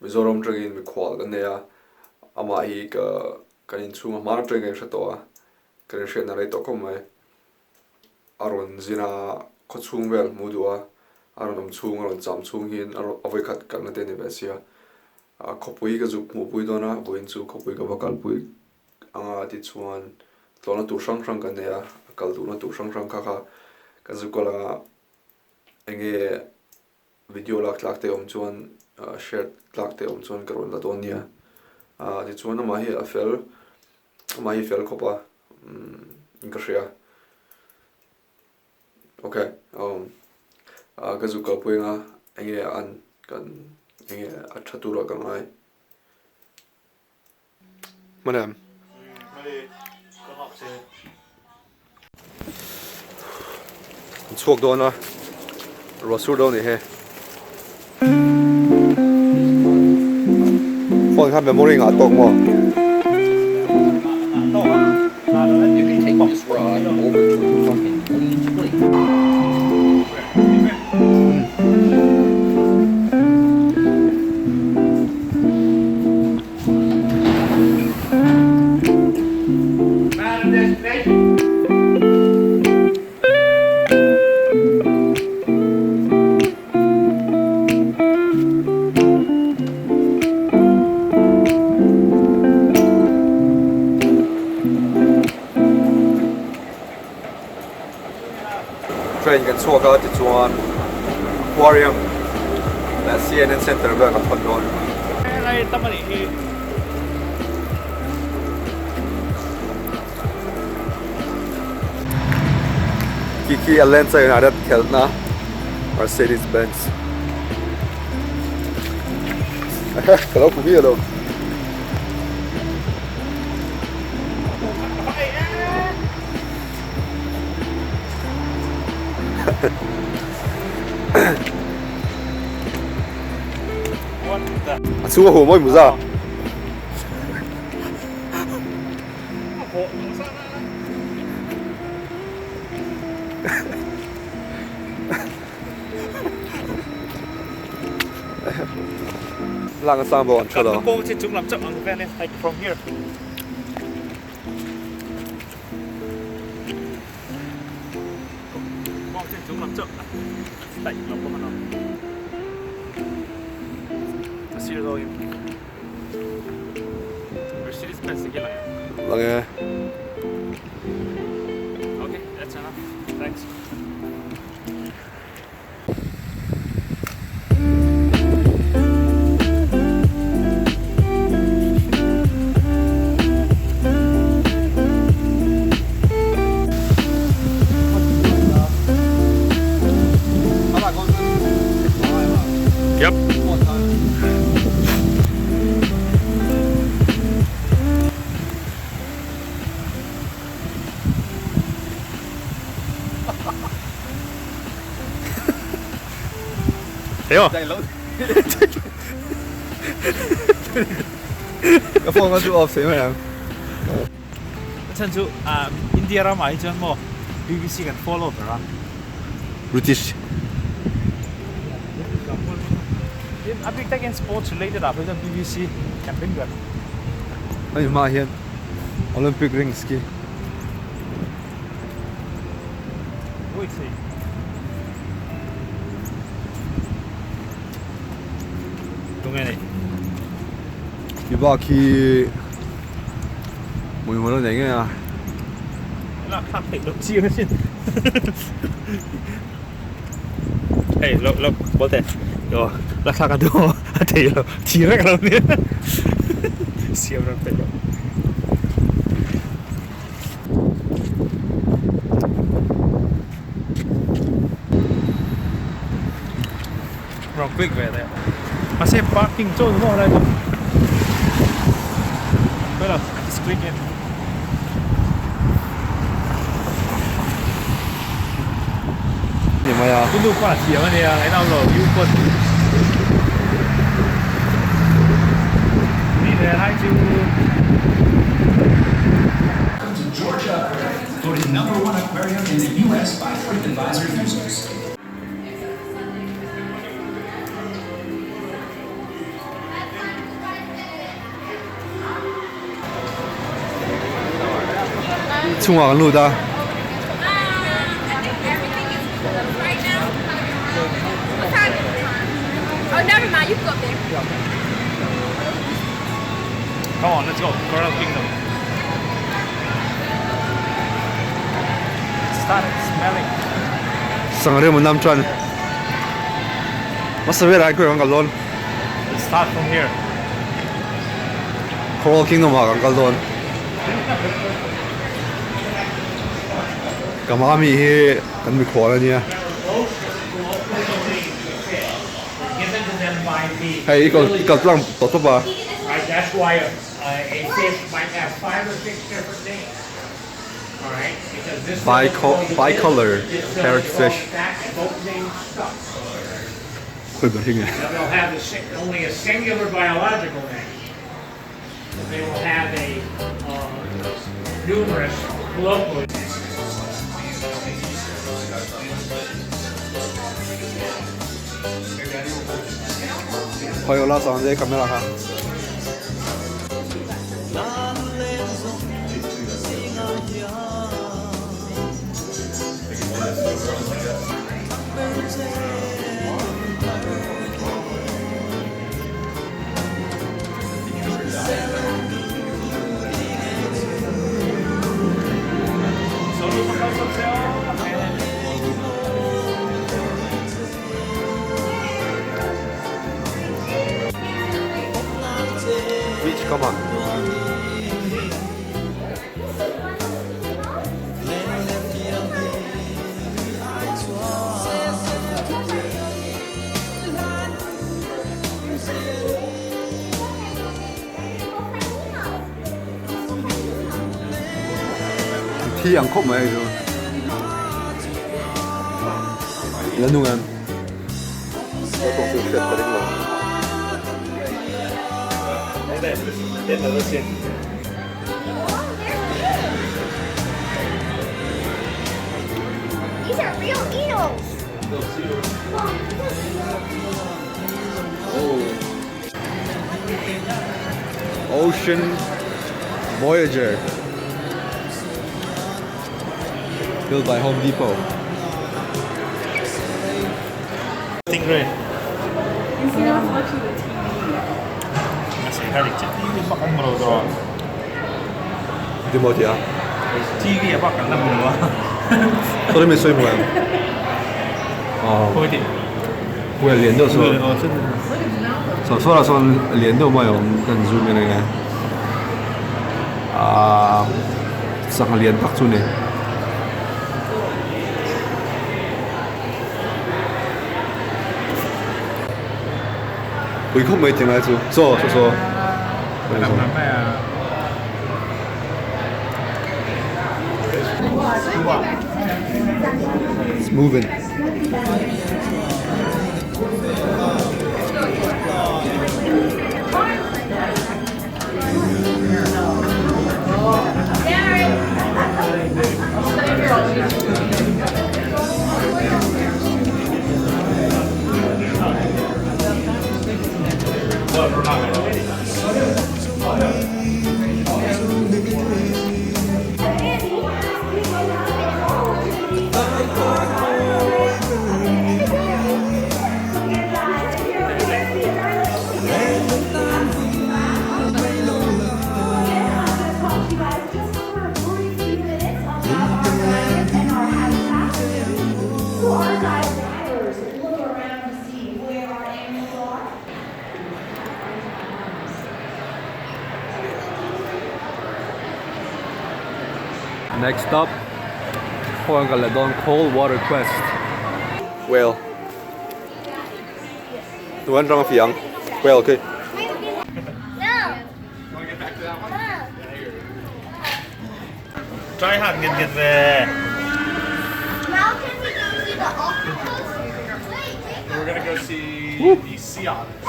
Mizoram trangin mi khwal kan neia ama hi kan in chunga Hmar trangin hrato kan hriat na rei to kom mai aron zina kho chung vel mudua aron chung aron cham chung hin aro avoi khat kan na te ni vesia khopui ka juk mu pui dona boin chu khopui ka vakal pui anga ti chuan tlona tu sang sang kan neia kal tu na tu sang sang kha ka zukola enge video lak te chuan share lak te chuan karon la donia ti chuan ma hi a fel khopa inkashia okay ka zuka puinga enge an kan enge athatura ka ngai manam chuak dona rasur do ni he phone khan memory nga tok mo You can take this rod over to a fucking clean plate. train kan chuak a ti chuan aquarium la CNN center ba ka thon don Lai tamani hi Kiki Alenza United khelna Mercedes Benz kalau ku bi lo what the Chu ho moi mu za lang sang bo an chalo go to chung lam chak ang ven like from here go to chung lam chak like lam ko mana Mercedes all you Mercedes Benz again lang e okay that's enough thanks Yep. Thấy không? cái phone nó off thế mà Chân chú India ra mà chân mo BBC can follow ra. British A big tech in sports related up with BBC can bring that. ai ma hian Olympic ring ski Wait see. Đúng rồi này. iba ki mui mo lo nei nga Là khác thể động chiêu nó xin. Hey, look, bol te. Yo, là khác cái đó. Thấy rồi, chỉ ra cái này. Siêu nó phải rồi. Wrong quick về đây. Mà xe parking chỗ nó ở đây không? Bây giờ, just click in. gì mà ya Cái lúc qua chiều này cái nào rồi yêu quân. Đi về hai chú. Welcome to Georgia Aquarium, voted #1 aquarium in the U.S. by TripAdvisor users. Chunga kan lu ta. I think everything is closed right now. What time is it? Oh, never mind. You can go up there. Come on, let's go. Coral Kingdom. Start smelling. Sang re mun nam chuan. Masave rai ko ang kalon. Let's start from here. Coral Kingdom ha ang kalon. Kamami hi kan mi khwala nia. Given to them by the. Hey, ikal tlang to ba. That's why a fish might have 5 or 6 different names. All right, because this Bicolor parrot fish. Both names stuck. Khoi ba hinga. Now they'll have only a singular biological name. They will have a numerous colloquial. Khoi la sang de camera ha. Beach, come on. Thi ang khóc mày rồi. Lên luôn em. Nó không sự shit tới đâu. These are real eels. Ocean Voyager. Built by Home Depot. Stingray. Masih hari ini makan merodor. Di mau dia. TV apa kan nak bunuh? Sorry,ไม่睡不了。哦，快点。我连到说，哦，真的。说了说连到没有跟 zoom 那个啊，上连拍出呢。回扣没进来住，说。It's moving. Next stop, Huangaladon Cold Water Quest. Whale. The one wrong young. Whale, okay. No. Try hard get there. Now can we go see the octopus? We're gonna go see the sea otters.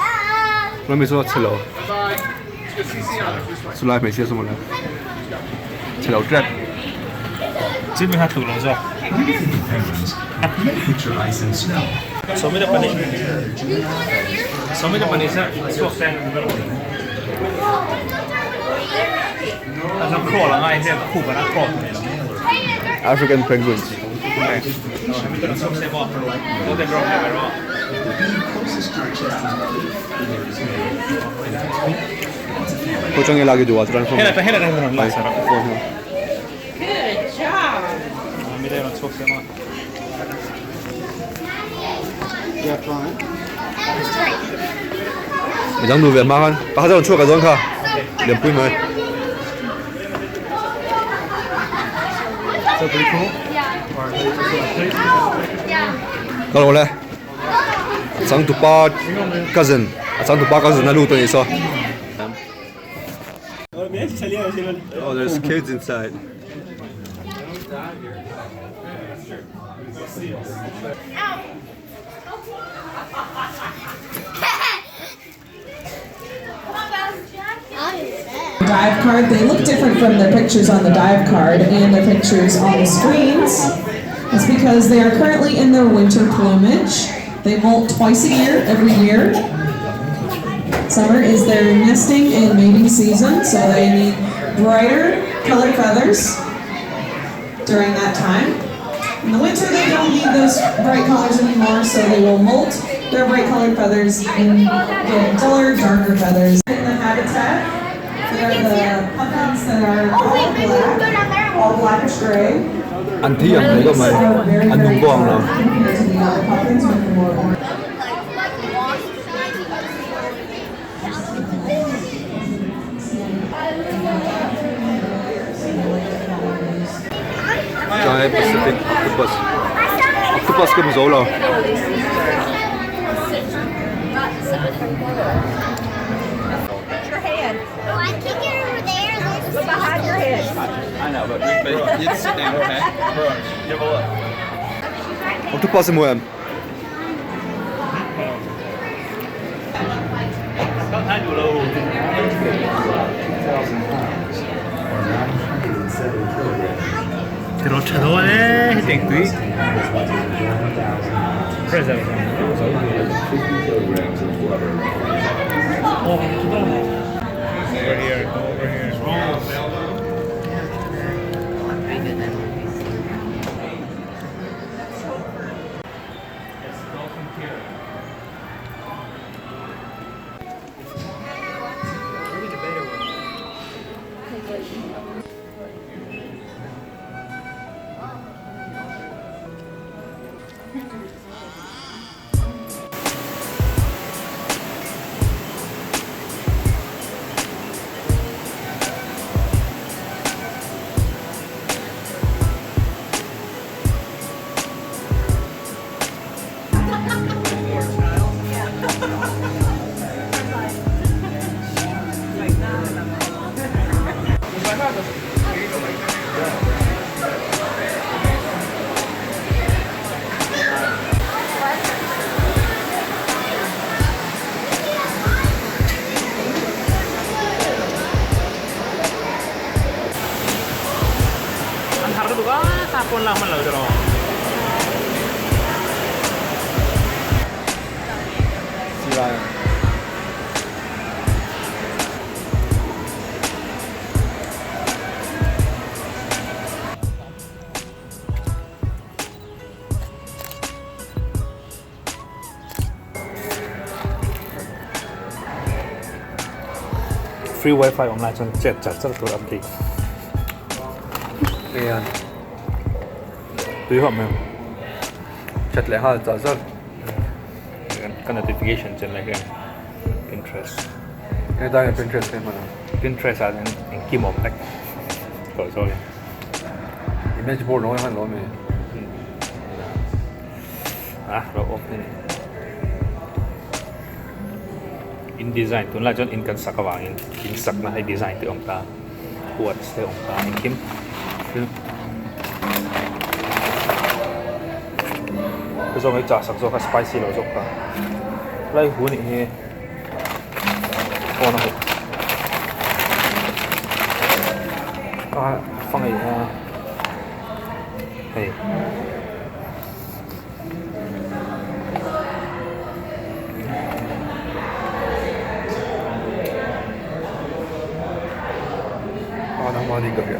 Let me see hello. Bye. Let's go see sea otters this way. 出来没些什么了？吃了这。这边还土了是吧？ Picture ice and snow. So many Japanese. So many Japanese. So stand in the middle. 那像 crawl 了，那一些酷把它 crawl 没了。African penguins. 포장해 라기 좋아. Heillä näin on laisara. Good job. Mitä ei ole suoksemaan? 이 정도 왜 망한? 하자면 추가 가져가. 몇 분만. So pretty cool. Kalau boleh. Sang tupa cousin. Sang tupa cousin na luto niso. Oh, there's kids inside. Dive card. They look different from the pictures on the dive card and the pictures on the screens. That's because they are currently in their winter plumage. They molt twice a year, every year. Summer is their nesting and mating season, so they need brighter colored feathers during that time. In the winter, they don't need those bright colors anymore, so they will molt their bright colored feathers and get duller, darker feathers. In the habitat, there are the puffins that are all blackish gray. Anh thi à? Đấy mày. Anh dùng quang nào? Compared to the other puffins with the more orange. Giant Pacific octopus. Octopus cái museau nào? Your head. Oh, I kick it over there. Look behind your head. I know, but you sit down, okay? Give a look. octopus은 뭐야? 들어차도네 땡뚜이. Present. Over here, over here. Thar tapon lang man lang dito. Sila. Free wifi online 전จัดตัวอัปเดต Ayan. Do you have mail? Chat lại ha, giả rất. Cái notification trên này cái Pinterest. Cái đây là Pinterest em mà. Pinterest là những kim một tách. Rồi. Image board nó hơn lắm mày. Rồi open. In design tuần là chọn in cần sắc vàng in sắc là hay design từ ông ta. Quật từ ông ta in kim. Cái dòng ấy chả sắc do cái spicy rồi dọc cả. Lấy hú này con nó phong này hey đang đi gặp vậy.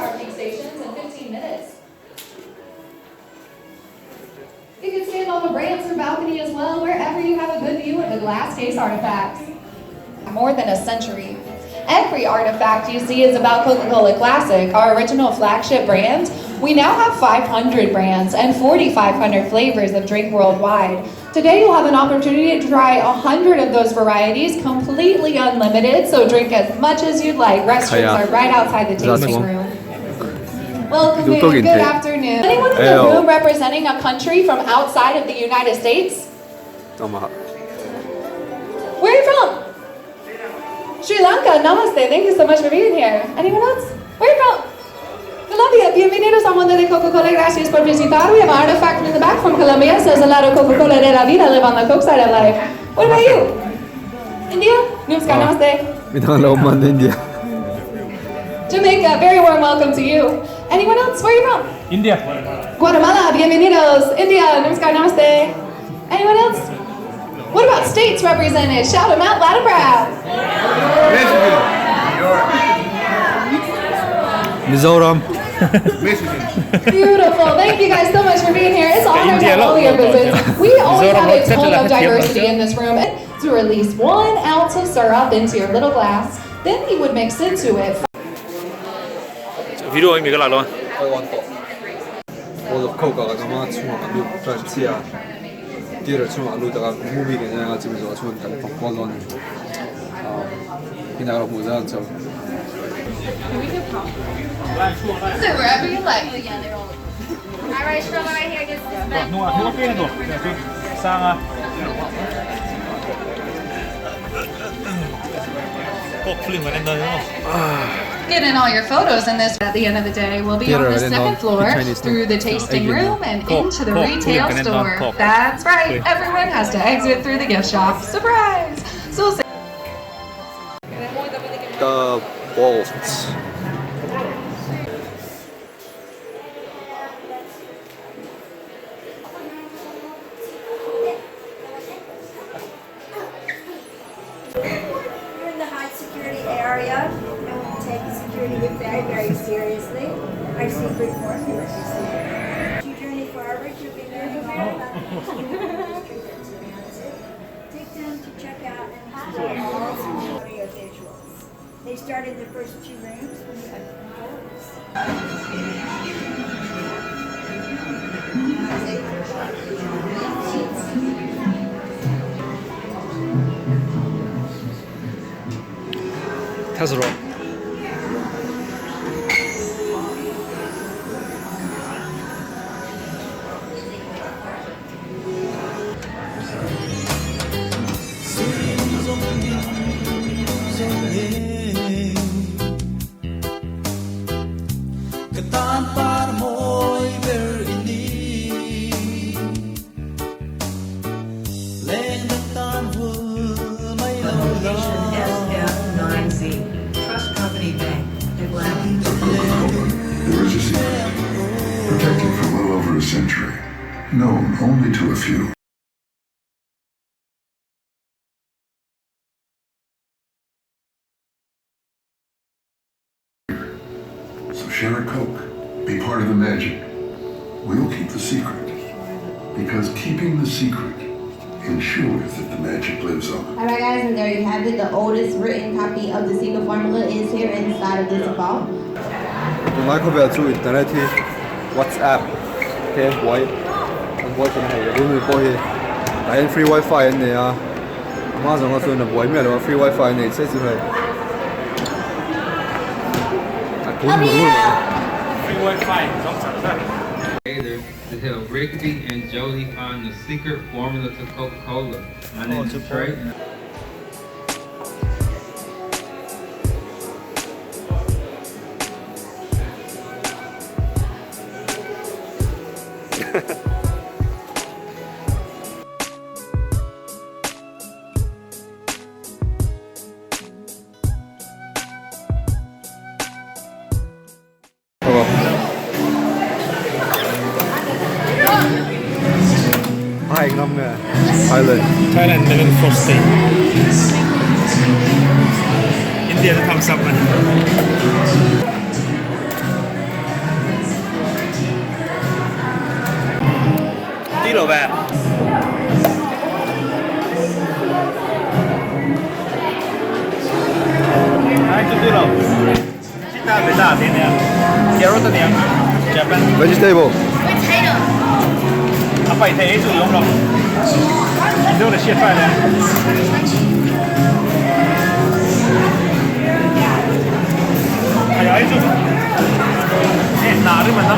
charging stations in 15 minutes. You can stand on the ramps or balcony as well, wherever you have a good view of the glass case artifacts. More than a century. Every artifact you see is about Coca-Cola Classic, our original flagship brand. We now have 500 brands and 4,500 flavors of drink worldwide. Today you'll have an opportunity to try 100 of those varieties completely unlimited, so drink as much as you'd like. Restrooms are right outside the tasting room. Welcome in, good afternoon. Anyone in the room representing a country from outside of the United States? Where are you from? Sri Lanka, namaste. Thank you so much for being here. Anyone else? Where are you from? Colombia. Bienvenidos a Mundo de Coca-Cola. Gracias por visitar. We have an artifact in the back from Colombia. It says a lot of Coca-Cola de la vida, live on the Coke side of life. What about you? India? Namaskar, namaste. India. Jamaica, very warm welcome to you. Anyone else? Where are you from? India. Guatemala, bienvenidos. India, namaskar, namaste. Anyone else? What about states represented? Shout them out loud and proud. Mizoram. Beautiful. Thank you guys so much for being here. It's an honor to have all your visits. We always have a ton of diversity in this room. To release 1 ounce of syrup into your little glass, then you would mix into it. 비디오 이미 그걸 알아.我扣个他妈出马路转机啊，第二出马路大家目标嘅人啊，基本上出緊北方嗰邊啊，邊度有冇得做？ So wherever you like. All right, stroller right here. Just respect. 누가 빼는 거? 쌍아. 꼭 풀린 거 낸다요. Getting all your photos in this at the end of the day. We'll be on the second floor through the tasting room and into the retail store. That's right. Everyone has to exit through the gift shop. Surprise! So The bolts. We're in the high security area, and we take security very, very seriously. Our secret formula is here. You journey forward, you'll be learning all about Take them to check out and explore all audio visuals. They started the first 2 rooms when we had 탓으로. Protected for well over a century, known only to a few. So share a Coke, be part of the magic. We'll keep the secret, because keeping the secret ensures that the magic lives on. Alright guys, and there you have it. The oldest written copy of the secret formula is here inside of this vault. Michael 주 인터넷이 WhatsApp, okay, Wi, ang Wi kan hay, rumit po hi, dahil free Wi-Fi yan niya, mga mga so na Wi mi alo free Wi-Fi niya, isa sila. Free Wi-Fi. Later to help Rickety and Jody find the secret formula to Coca-Cola. My name is Trey. Hai năm nè, Thailand. Thailand melon frosting. India จะทำซับมัน zero VAT. zero. Vegetable. Apa itu itu用了？这个切出来的。还有一种，哎，哪里买的？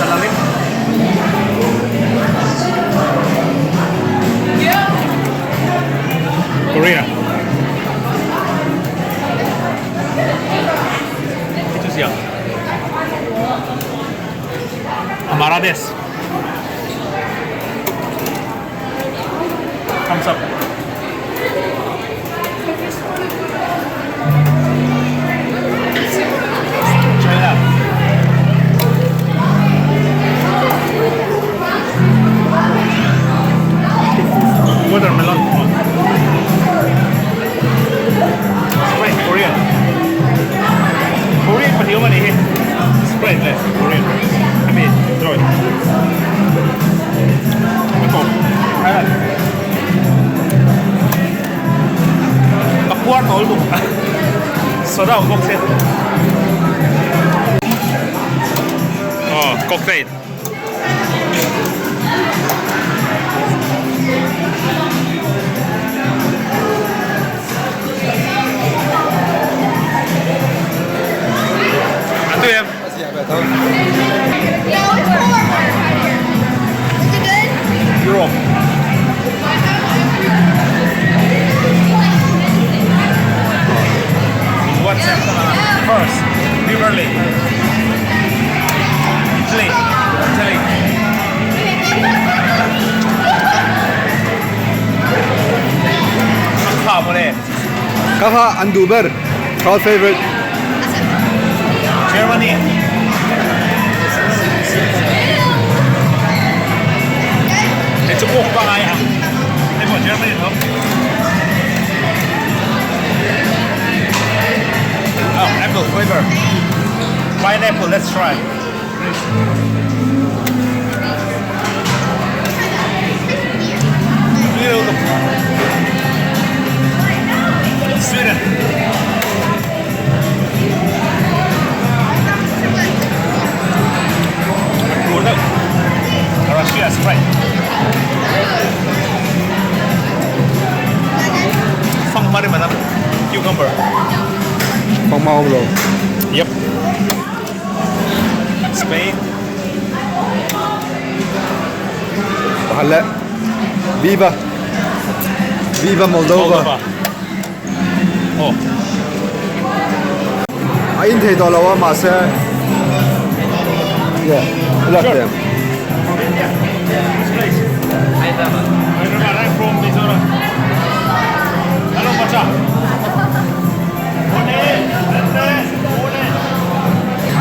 哪里？Korea。就是这样。Hmarです。Thumbs up. China. Watermelon. Sprite, Korean. Korean pa naman eh. Sprite lah, Korean. I mean, enjoy. Ito, Thailand. Kuat all tu. Soda untuk set. Oh, cocktail. Itu ya. Europe. What's first? Beverly. Italy. Italy. Kakak boleh. Kakak Anduber. Crowd favorite. Germany. Itu kok bang ayah. Ini buat Germany tu. Oh, apple flavor. Pineapple, let's try. Beautiful. Sweden. Russia, Sprite. Phong mari mana? Cucumber. Phong mau belum? Yep. Spain. Bahala. Viva. Viva Moldova. Oh. Ain thei to lawa ma se. Yeah. Look them. I'm from Mizoram. Hello, Macha.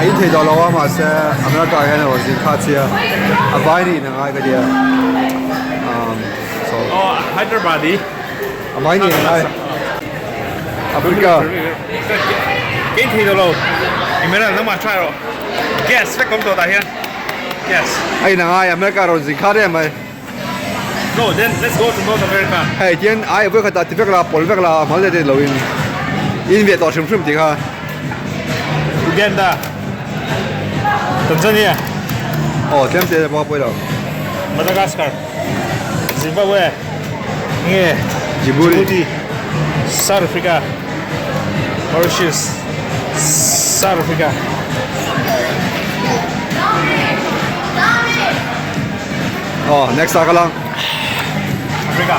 Ain thei to lawa ma se. America yana was in Katia. Avaini na ngai ka dia. So. Oh, Hyderabadi. Avaini na ngai. Africa. Cái thì đâu lâu. Emmanuel nó mà try rồi. Guess, phải công tổ tại here. Yes. Ai na ngai America rồi gì khác đấy mày. No, then let's go to North America. Hey, tiên ai vừa khát thì việc là bol việc là mà để lâu in Việt đó xem thì ha. Uganda. Tanzania. Oh, tem thế bao nhiêu? Madagascar. Zimbabwe. Yeah. Djibouti. South Africa. Mauritius. South Africa. Oh, next akalang. Africa.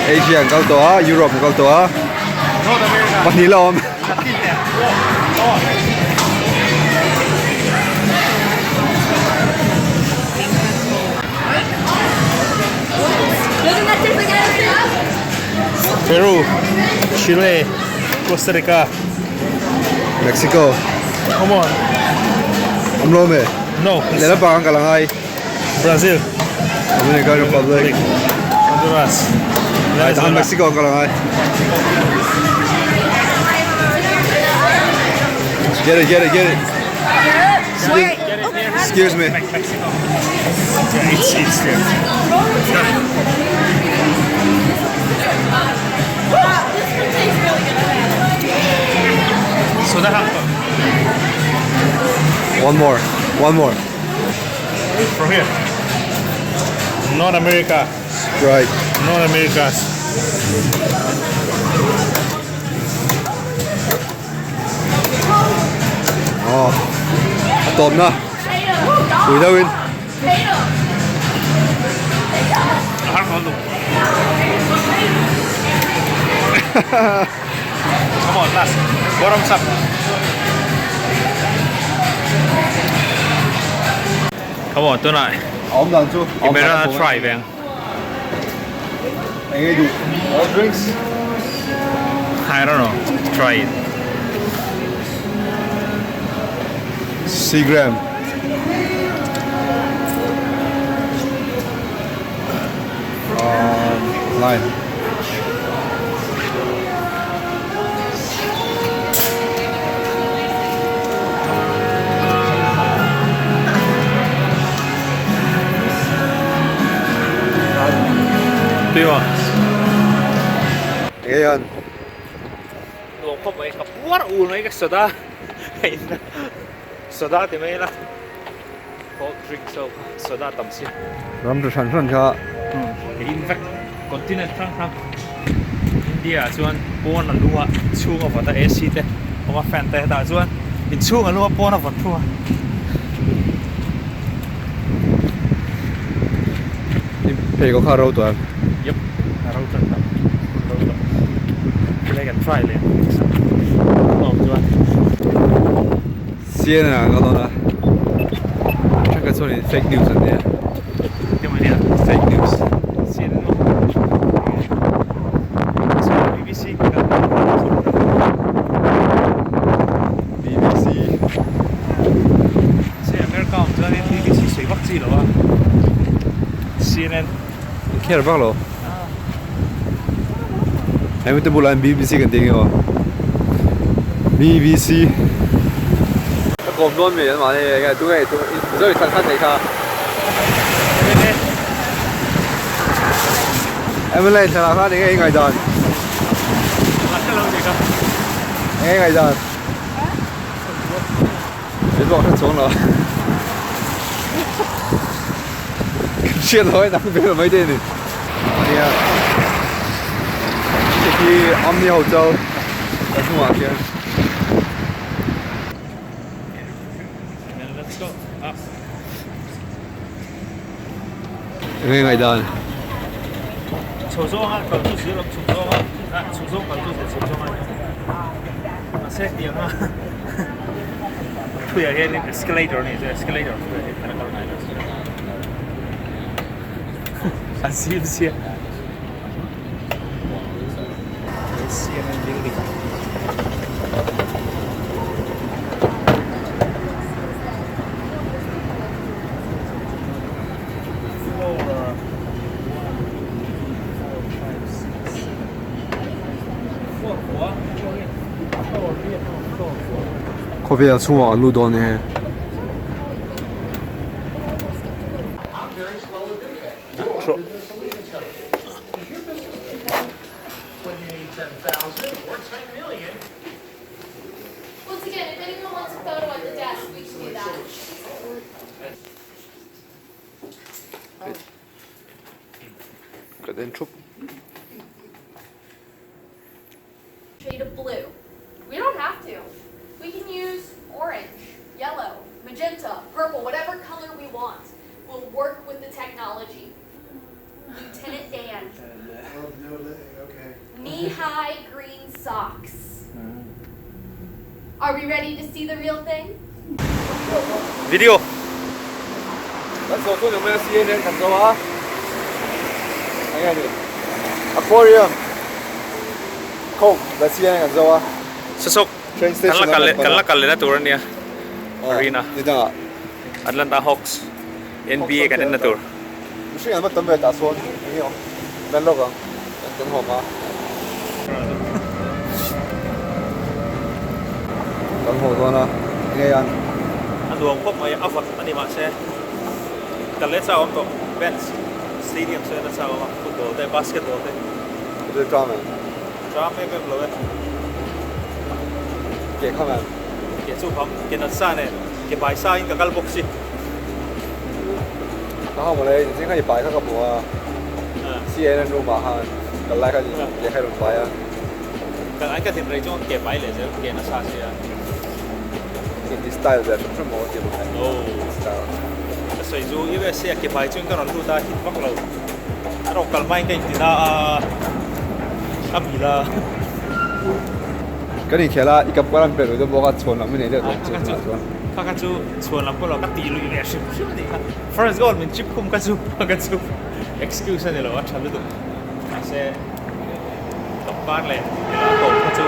Asia kau tu Europe kau tu North America. Manila om. Peru, Chile, Costa Rica, Mexico. Come on. Amlome. No. Nela pangang kalangai. Brazil. Dominican Republic. Honduras. Ay, tahan Mexico kalangai. Get it. Get it here. Excuse me. Mexico. Yeah, it's there. So that happened. One more. From here. North America. Right. North America. Tôm đó. Ui đâu in. Come on, last. Bottoms up. Come on, tonight. Ổn lần chú. You better not try, man. Anh ấy đủ. All drinks. I don't know. Try it. Seagram. Line. Tùy mà. Nghe anh. Đồ không mấy gặp quá uống mấy cái soda. Soda thì mấy là. Hot drink soda tầm xí. Ram được sản xuất cho. In fact, continent frang India chuan pon an lua chunga vata AC te oma fan te ta chuan in chunga lua pon a vat thua Phê có khá râu tuần. Yep, rau chân ta. Play and try lên. Tom chuan. Xiên à, có đó. Chắc cái số này fake news anh nhé. Cái gì vậy? Fake news. Xiên nó. BBC. BBC. Xe America om chuan BBC sui vak chi lo a. CNN. Kher bak lo. Em te bulan BBC kan ting yo. BBC. Kom don me ma ne ga tu ga tu rồi thân thân này kha. Em lên thằng nào khác thì nghe ngày dần. Nghe ngày dần. Đến bọn nó xuống rồi. Chuyện thôi, đang biết là mấy tên này. Đi à. Thì khi âm đi Hậu Châu, ở Trung Hoa kia. Let's go. Up. Nghe ngày dần. Chủ số ha, còn chút xíu là chủ số ha. Chủ số còn chút xíu chủ số ha. Mà xét điểm ha. Bây giờ cái escalator này, escalator. Así decía. CNN building. Có vẻ Trung Hoa lưu đón này. Once again, if anyone wants a photo at the desk, we can do that. Cái đến chụp. Shade of blue. We don't have to. We can use orange, yellow, magenta, purple, whatever color we want. We'll work with the technology. Lieutenant Dan. Knee-high green socks. Are we ready to see the real thing? Video. Let's go to the CNN kan zo ha. Ayan ni. Aquarium. Coke, the CNN kan zo ha. Sasok. Train station. Kalla kalle na tour niya. Arena. Ida. Atlanta Hawks. NBA kan na tour. Musi ang matambe ta son. Iyo. Dan lo ka. Dan ho ma. Dan ho do na. Ngayon. Ang duwang ko may afat ani ma se. Tälle saa on to Benz Stadium söder saa olla football tai basketball tai. Det är drama. Drama är väl blåa. Okej, kom igen. Okej, så kom. Kenat sa ne. Ke bai sa in ka kalboksi. 然後我哋先可以擺嗰個幕啊，CNN รูมาhan，個 like 嘢喺度擺啊。Kang ai ka tin rai jong ke bai le je ke na sa sia. In style 嘅，全部我哋冇睇。哦。所以就因為些ke bai jong ka ron lu da hit bak lo. Aro kalmai ka tin na amira. 嗰年期啦，依家嗰陣俾佢都冇得錯啦，咩嘢都做。Kaka chu chuan lam polo ka ti lu le ship ship ni kha first goal min chip kum ka chu excuse ne lo a thalu tu ase top bar le la ko chu